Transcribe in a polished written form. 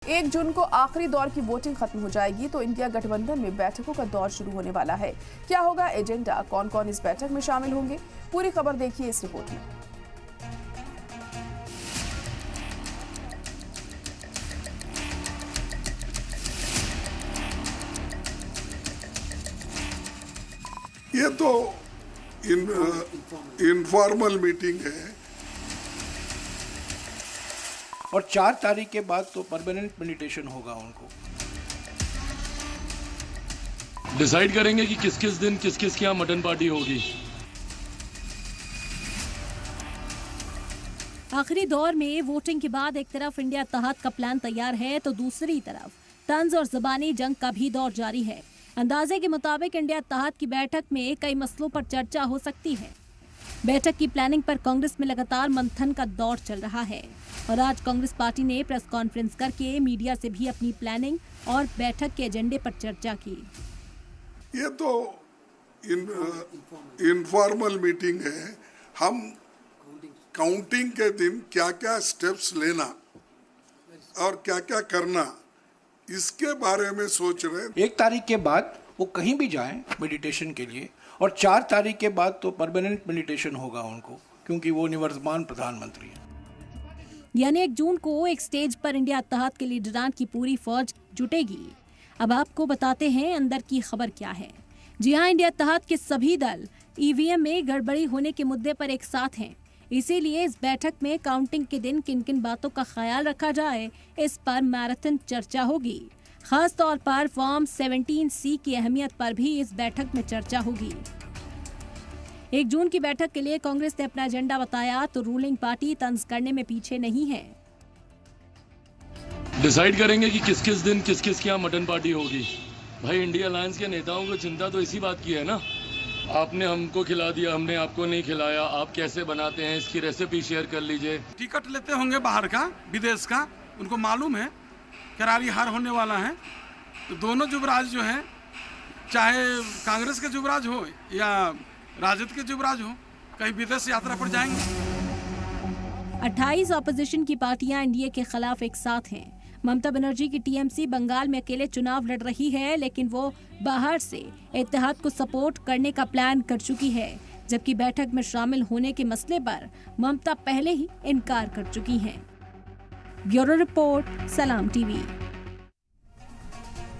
1 जून को आखिरी दौर की वोटिंग खत्म हो जाएगी तो इंडिया गठबंधन में बैठकों का दौर शुरू होने वाला है। क्या होगा एजेंडा, कौन कौन इस बैठक में शामिल होंगे, पूरी खबर देखिए इस रिपोर्ट में। ये तो इनफॉर्मल मीटिंग है और 4 तारीख के बाद तो परमानेंट मेडिटेशन होगा। उनको डिसाइड करेंगे कि किस किस दिन किस किस के यहाँ मटन पार्टी होगी। आखिरी दौर में वोटिंग के बाद एक तरफ इंडिया इत्तेहाद का प्लान तैयार है तो दूसरी तरफ तंज और ज़बानी जंग का भी दौर जारी है। अंदाजे के मुताबिक इंडिया इत्तेहाद की बैठक में कई मसलों पर चर्चा हो सकती है। बैठक की प्लानिंग पर कांग्रेस में लगातार मंथन का दौर चल रहा है और आज कांग्रेस पार्टी ने प्रेस कॉन्फ्रेंस करके मीडिया से भी अपनी प्लानिंग और बैठक के एजेंडे पर चर्चा की। ये तो इनफॉर्मल मीटिंग है। हम काउंटिंग के दिन क्या क्या स्टेप्स लेना और क्या क्या करना इसके बारे में सोच रहे हैं। 1 तारीख के बाद वो कहीं भी जाएं मेडिटेशन के लिए और 4 तारीख के बाद तो परमानेंट मेडिटेशन होगा उनको, क्योंकि वो निवर्तमान प्रधानमंत्री हैं। यानी 1 जून को एक स्टेज पर इंडिया इत्तेहाद के लीडरान की पूरी फौज जुटेगी। अब आपको बताते हैं अंदर की खबर क्या है। जी हाँ, इंडिया इत्तेहाद के सभी दल ईवीएम में गड़बड़ी होने के मुद्दे पर एक साथ हैं। इसीलिए इस बैठक में काउंटिंग के दिन किन किन बातों का ख्याल रखा जाए, इस पर मैराथन चर्चा होगी। खास तौर पर फॉर्म 17C की अहमियत पर भी इस बैठक में चर्चा होगी। 1 जून की बैठक के लिए कांग्रेस ने अपना एजेंडा बताया तो रूलिंग पार्टी तंज करने में पीछे नहीं है। डिसाइड करेंगे कि किस किस दिन किस किस के यहाँ मटन पार्टी होगी। भाई, इंडिया अलायंस के नेताओं को चिंता तो इसी बात की है ना। आपने हमको खिला दिया, हमने आपको नहीं खिलाया। आप कैसे बनाते हैं इसकी रेसिपी शेयर कर लीजिए। टिकट लेते होंगे बाहर का, विदेश का, उनको मालूम है करारी हार होने वाला है। तो दोनों युवराज जो हैं, चाहे कांग्रेस के युवराज हो या राजद के युवराज हो, कहीं विदेश यात्रा पर जाएंगे। 28 ऑपोजिशन की पार्टियां एनडीए के खिलाफ एक साथ हैं। ममता बनर्जी की टीएमसी बंगाल में अकेले चुनाव लड़ रही है, लेकिन वो बाहर से इत्तेहाद को सपोर्ट करने का प्लान कर चुकी है, जबकि बैठक में शामिल होने के मसले पर ममता पहले ही इनकार कर चुकी हैं। ब्यूरो रिपोर्ट, सलाम टीवी।